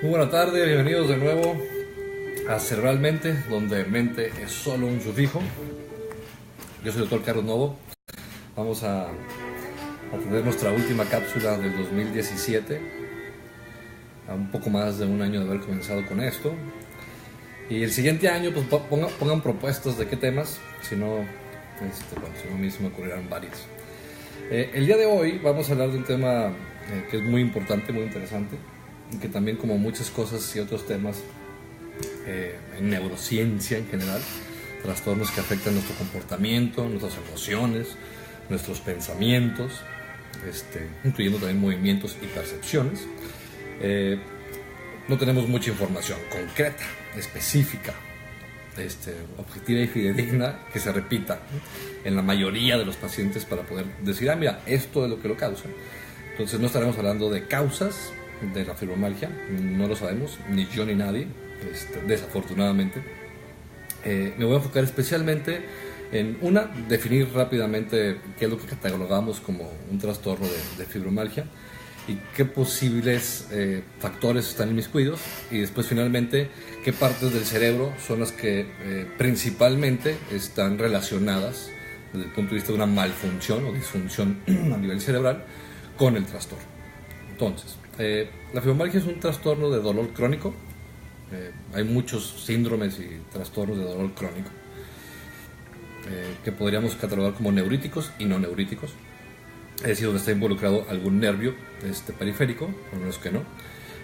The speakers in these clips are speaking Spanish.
Muy buena tarde, bienvenidos de nuevo a Cerebralmente, donde mente es solo un sufijo. Yo soy el Dr. Carlos Novo. Vamos a tener nuestra última cápsula del 2017, a un poco más de un año de haber comenzado con esto. Y el siguiente año, pues pongan propuestas de qué temas, si no, si no a mí se me ocurrirán varias. El día de hoy vamos a hablar de un tema que es muy importante, muy interesante, y que también, como muchas cosas y otros temas en neurociencia en general, trastornos que afectan nuestro comportamiento, nuestras emociones, nuestros pensamientos, incluyendo también movimientos y percepciones. No tenemos mucha información concreta, específica, objetiva y fidedigna que se repita en la mayoría de los pacientes para poder decir, mira, esto es lo que lo causa. Entonces no estaremos hablando de causas de la fibromialgia, no lo sabemos, ni yo ni nadie, desafortunadamente. Me voy a enfocar especialmente en definir rápidamente qué es lo que catalogamos como un trastorno de fibromialgia y qué posibles factores están inmiscuidos, y después finalmente qué partes del cerebro son las que principalmente están relacionadas desde el punto de vista de una malfunción o disfunción a nivel cerebral con el trastorno. Entonces, la fibromialgia es un trastorno de dolor crónico. Hay muchos síndromes y trastornos de dolor crónico que podríamos catalogar como neuríticos y no neuríticos, es decir, donde está involucrado algún nervio periférico, por lo menos que no.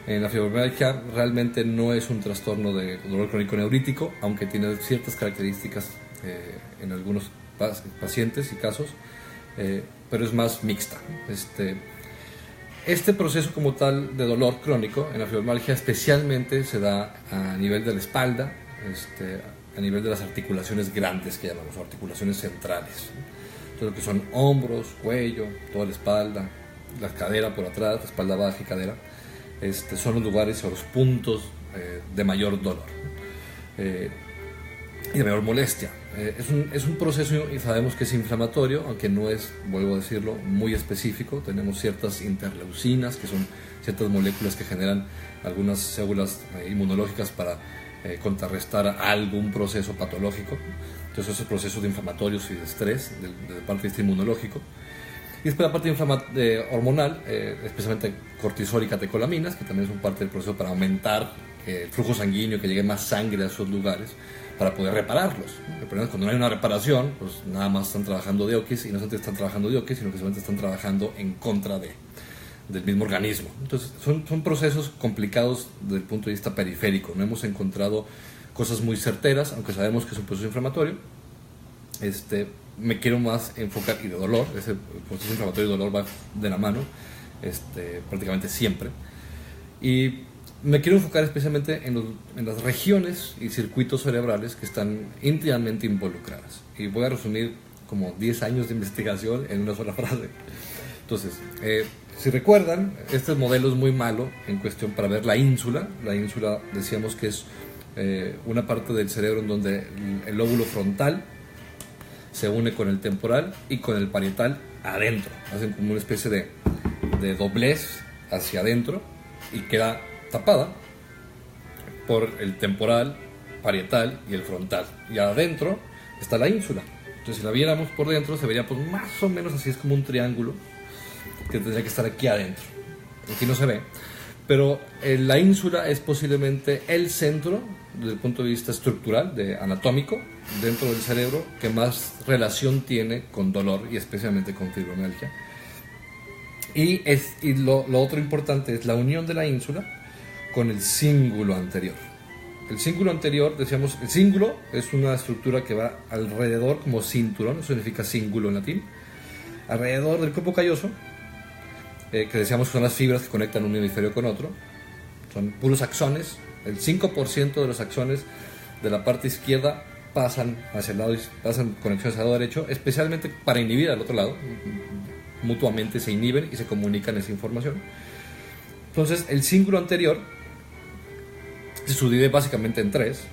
La fibromialgia realmente no es un trastorno de dolor crónico neurítico, aunque tiene ciertas características en algunos pacientes y casos, pero es más mixta. Este proceso como tal de dolor crónico en la fibromialgia especialmente se da a nivel de la espalda, a nivel de las articulaciones grandes que llamamos, articulaciones centrales. Todo lo que son hombros, cuello, toda la espalda, la cadera por atrás, la espalda baja y cadera, son los lugares o los puntos de mayor dolor y de mayor molestia. Es un proceso, y sabemos que es inflamatorio, aunque no es, vuelvo a decirlo, muy específico. Tenemos ciertas interleucinas, que son ciertas moléculas que generan algunas células inmunológicas para contrarrestar algún proceso patológico. Entonces, esos procesos de inflamatorios y de estrés de parte de inmunológico. Y después la parte hormonal, especialmente cortisol y catecolaminas, que también son parte del proceso para aumentar el flujo sanguíneo, que llegue más sangre a esos lugares para poder repararlos. El problema es cuando no hay una reparación, pues nada más están trabajando DOX, y no solamente están trabajando DOX, sino que solamente están trabajando en contra del mismo organismo. Entonces son procesos complicados desde el punto de vista periférico. No hemos encontrado cosas muy certeras, aunque sabemos que es un proceso inflamatorio. Me quiero más enfocar, y de dolor, ese proceso inflamatorio y dolor va de la mano prácticamente siempre, y me quiero enfocar especialmente en las regiones y circuitos cerebrales que están íntimamente involucradas, y voy a resumir como 10 años de investigación en una sola frase. Entonces, si recuerdan, este modelo es muy malo en cuestión para ver la ínsula. La ínsula, decíamos que es una parte del cerebro en donde el lóbulo frontal se une con el temporal y con el parietal adentro, hacen como una especie de doblez hacia adentro, y queda tapada por el temporal, parietal y el frontal, y adentro está la ínsula. Entonces, si la viéramos por dentro, se vería pues más o menos así, es como un triángulo que tendría que estar aquí adentro. Aquí no se ve, pero la ínsula es posiblemente el centro desde el punto de vista estructural, anatómico, dentro del cerebro, que más relación tiene con dolor y especialmente con fibromialgia. Y lo otro importante es la unión de la ínsula con el cíngulo anterior. El cíngulo anterior, decíamos, el cíngulo es una estructura que va alrededor, como cinturón, eso significa cíngulo en latín, alrededor del cuerpo calloso, que decíamos que son las fibras que conectan un hemisferio con otro. Son puros axones. El 5% de los axones de la parte izquierda pasan hacia el lado, pasan conexiones al lado derecho, especialmente para inhibir al otro lado. Mutuamente se inhiben y se comunican esa información. Entonces, el cíngulo anterior se subdivide básicamente en tres: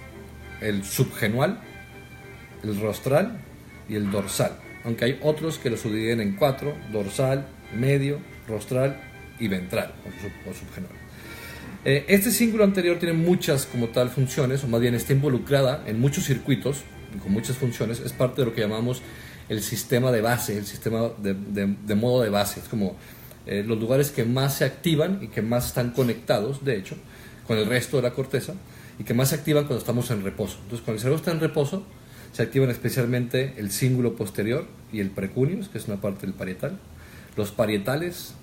el subgenual, el rostral y el dorsal, aunque hay otros que lo subdividen en cuatro: dorsal, medio, rostral y ventral o subgenual. Este cíngulo anterior tiene muchas como tal funciones, o más bien está involucrada en muchos circuitos con muchas funciones. Es parte de lo que llamamos el sistema de base, el sistema de modo de base. Es como los lugares que más se activan y que más están conectados, de hecho, con el resto de la corteza, y que más se activan cuando estamos en reposo. Entonces, cuando el cerebro está en reposo, se activan especialmente el cíngulo posterior y el precuneus, que es una parte del parietal, los parietales,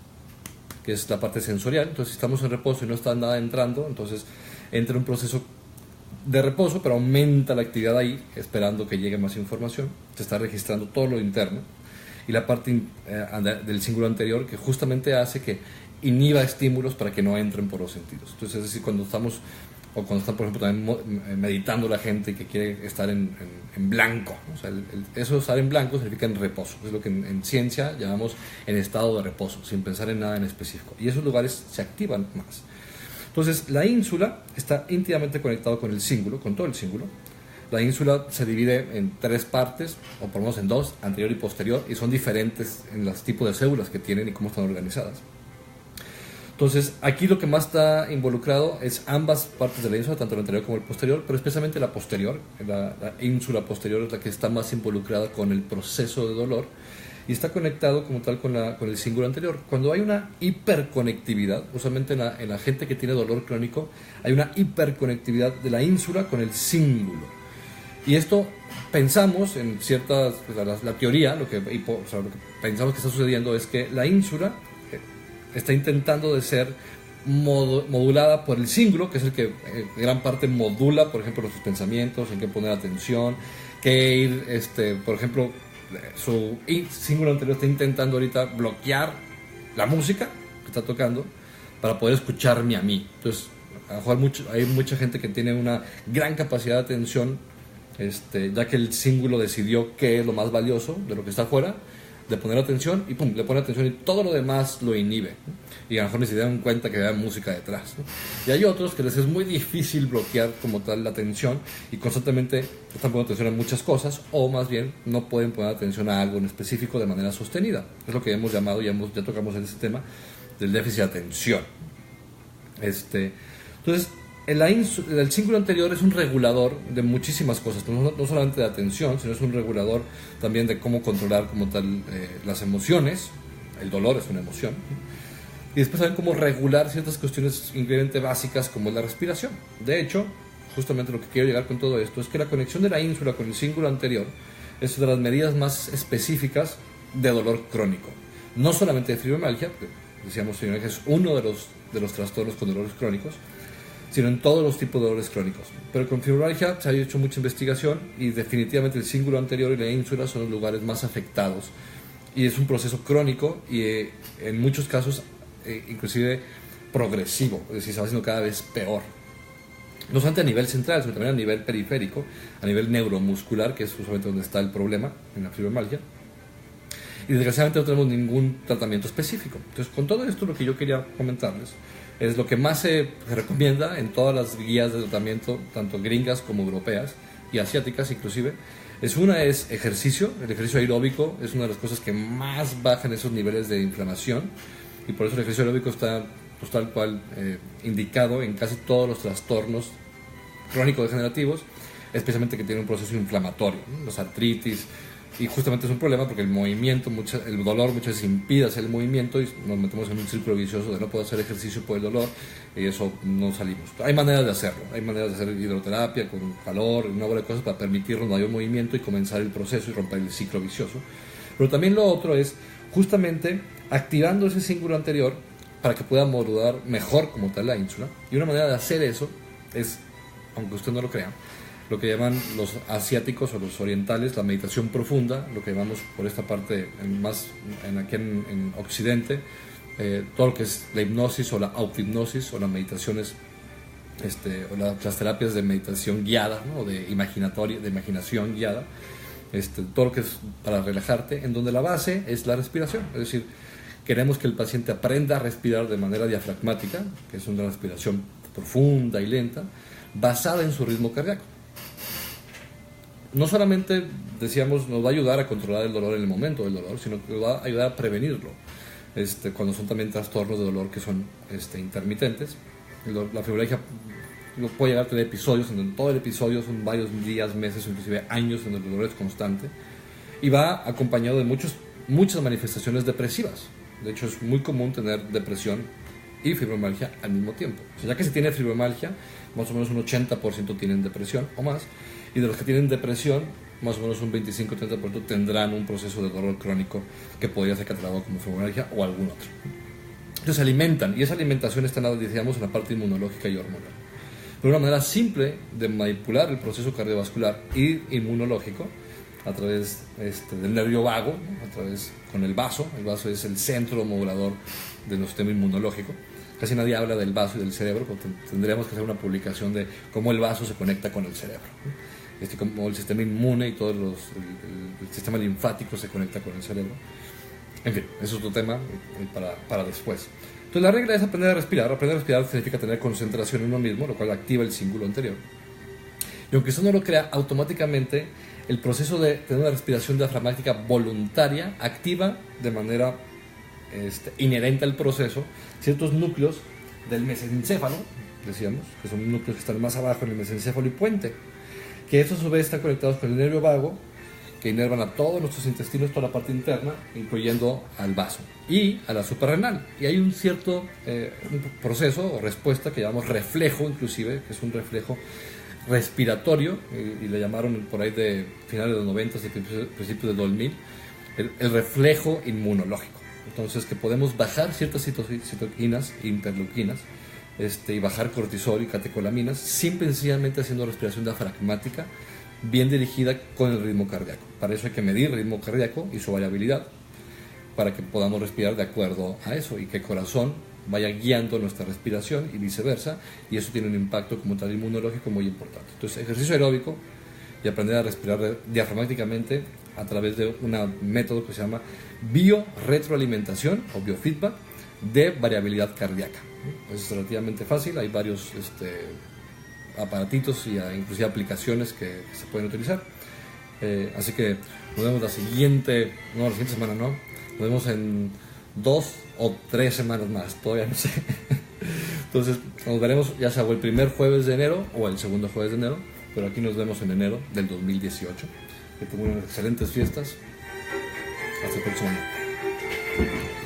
que es la parte sensorial. Entonces, si estamos en reposo y no está nada entrando, entonces entra un proceso de reposo, pero aumenta la actividad ahí, esperando que llegue más información. Se está registrando todo lo interno. Y la parte del cíngulo anterior, que justamente hace que inhiba estímulos para que no entren por los sentidos. Entonces, es decir, cuando estamos, o cuando está, por ejemplo, también meditando la gente que quiere estar en blanco, ¿no? O sea, eso de estar en blanco significa en reposo. Es lo que en ciencia llamamos en estado de reposo, sin pensar en nada en específico. Y esos lugares se activan más. Entonces, la ínsula está íntimamente conectada con el cíngulo, con todo el cíngulo. La ínsula se divide en 3 partes, o por lo menos en 2, anterior y posterior, y son diferentes en los tipos de células que tienen y cómo están organizadas. Entonces, aquí lo que más está involucrado es ambas partes de la ínsula, tanto el anterior como el posterior, pero especialmente la posterior. La ínsula posterior es la que está más involucrada con el proceso de dolor y está conectado como tal con el cíngulo anterior. Cuando hay una hiperconectividad, usualmente en la gente que tiene dolor crónico, hay una hiperconectividad de la ínsula con el cíngulo. Y esto pensamos en ciertas, la teoría, lo que pensamos que está sucediendo es que la ínsula está intentando de ser modulada por el cíngulo, que es el que gran parte modula, por ejemplo, nuestros pensamientos, en qué poner atención, qué ir, por ejemplo, su cíngulo anterior está intentando ahorita bloquear la música que está tocando para poder escucharme a mí. Entonces, a lo mejor hay mucha gente que tiene una gran capacidad de atención, ya que el cíngulo decidió qué es lo más valioso de lo que está afuera, de poner atención, y pum, le pone atención y todo lo demás lo inhibe, ¿no? Y a lo mejor ni se dan cuenta que hay música detrás, ¿no? Y hay otros que les es muy difícil bloquear como tal la atención y constantemente están poniendo atención a muchas cosas, o más bien no pueden poner atención a algo en específico de manera sostenida. Es lo que hemos llamado, ya tocamos en este tema del déficit de atención. Entonces, el cíngulo anterior es un regulador de muchísimas cosas, no solamente de atención, sino es un regulador también de cómo controlar como tal las emociones. El dolor es una emoción, y después saben cómo regular ciertas cuestiones increíblemente básicas como es la respiración. De hecho, justamente lo que quiero llegar con todo esto es que la conexión de la ínsula con el cíngulo anterior es una de las medidas más específicas de dolor crónico, no solamente de fibromialgia, porque decíamos que es uno de los trastornos con dolores crónicos, sino en todos los tipos de dolores crónicos. Pero con fibromialgia se ha hecho mucha investigación y definitivamente el cíngulo anterior y la ínsula son los lugares más afectados. Y es un proceso crónico y en muchos casos inclusive progresivo, es decir, se va haciendo cada vez peor. No solamente a nivel central, sino también a nivel periférico, a nivel neuromuscular, que es usualmente donde está el problema en la fibromialgia. Y desgraciadamente no tenemos ningún tratamiento específico. Entonces, con todo esto, lo que yo quería comentarles es lo que más se recomienda en todas las guías de tratamiento, tanto gringas como europeas y asiáticas inclusive. Una es ejercicio. El ejercicio aeróbico es una de las cosas que más bajan esos niveles de inflamación, y por eso el ejercicio aeróbico está pues, tal cual indicado en casi todos los trastornos crónico-degenerativos, especialmente que tienen un proceso inflamatorio, ¿no? Las artritis. Y justamente es un problema porque el movimiento, el dolor muchas veces impide hacer el movimiento y nos metemos en un círculo vicioso de no poder hacer ejercicio por el dolor, y eso no salimos. Hay maneras de hacerlo, hay maneras de hacer hidroterapia con calor, una bola de cosas para permitirnos mayor movimiento y comenzar el proceso y romper el ciclo vicioso. Pero también lo otro es justamente activando ese cíngulo anterior para que pueda modular mejor como tal la ínsula, y una manera de hacer eso es, aunque usted no lo crea, lo que llaman los asiáticos o los orientales la meditación profunda, lo que llamamos por esta parte aquí en Occidente, todo lo que es la hipnosis o la autohipnosis o las meditaciones, o las terapias de meditación guiada, ¿no? O de imaginación guiada, todo lo que es para relajarte, en donde la base es la respiración. Es decir, queremos que el paciente aprenda a respirar de manera diafragmática, que es una respiración profunda y lenta, basada en su ritmo cardíaco. No solamente, decíamos, nos va a ayudar a controlar el dolor en el momento del dolor, sino que nos va a ayudar a prevenirlo, cuando son también trastornos de dolor que son intermitentes. La fibromialgia puede llegar a tener episodios, en donde todo el episodio son varios días, meses, inclusive años, en donde el dolor es constante. Y va acompañado de muchas manifestaciones depresivas. De hecho, es muy común tener depresión y fibromialgia al mismo tiempo. O sea, ya que se tiene fibromialgia, más o menos un 80% tienen depresión o más. Y de los que tienen depresión, más o menos un 25-30% tendrán un proceso de dolor crónico que podría ser catalogado como fibromialgia o algún otro. Entonces se alimentan, y esa alimentación está, decíamos, en la parte inmunológica y hormonal. Pero una manera simple de manipular el proceso cardiovascular y inmunológico a través del nervio vago, ¿no? A través con el vaso. El vaso es el centro modulador de nuestro sistema inmunológico. Casi nadie habla del vaso y del cerebro, porque tendríamos que hacer una publicación de cómo el vaso se conecta con el cerebro, ¿no? Como el sistema inmune y todo el sistema linfático se conecta con el cerebro. En fin, eso es otro tema para después. Entonces la regla es aprender a respirar. Aprender a respirar significa tener concentración en uno mismo, lo cual activa el cíngulo anterior. Y aunque eso no lo crea, automáticamente el proceso de tener una respiración diafragmática voluntaria activa de manera inherente al proceso ciertos núcleos del mesencéfalo, decíamos, que son núcleos que están más abajo en el mesencéfalo y puente, que estos a su vez están conectados con el nervio vago, que inervan a todos nuestros intestinos, toda la parte interna, incluyendo al vaso y a la suprarrenal. Y hay un cierto un proceso o respuesta que llamamos reflejo, inclusive, que es un reflejo respiratorio, y le llamaron por ahí de finales de los 90 y principios del 2000, el reflejo inmunológico. Entonces, que podemos bajar ciertas citoquinas, interleuquinas, y bajar cortisol y catecolaminas, simple y sencillamente haciendo respiración diafragmática bien dirigida con el ritmo cardíaco. Para eso hay que medir el ritmo cardíaco y su variabilidad, para que podamos respirar de acuerdo a eso y que el corazón vaya guiando nuestra respiración y viceversa, y eso tiene un impacto como tal inmunológico muy importante. Entonces, ejercicio aeróbico y aprender a respirar diafragmáticamente a través de un método que se llama biorretroalimentación o biofeedback de variabilidad cardíaca. Es relativamente fácil, hay varios aparatitos y inclusive aplicaciones que se pueden utilizar. Así que nos vemos la siguiente semana, ¿no? Nos vemos en 2 o 3 semanas más, todavía no sé. Entonces nos veremos ya sea el primer jueves de enero o el segundo jueves de enero, pero aquí nos vemos en enero del 2018. Que tengan unas excelentes fiestas. Hasta el próximo año.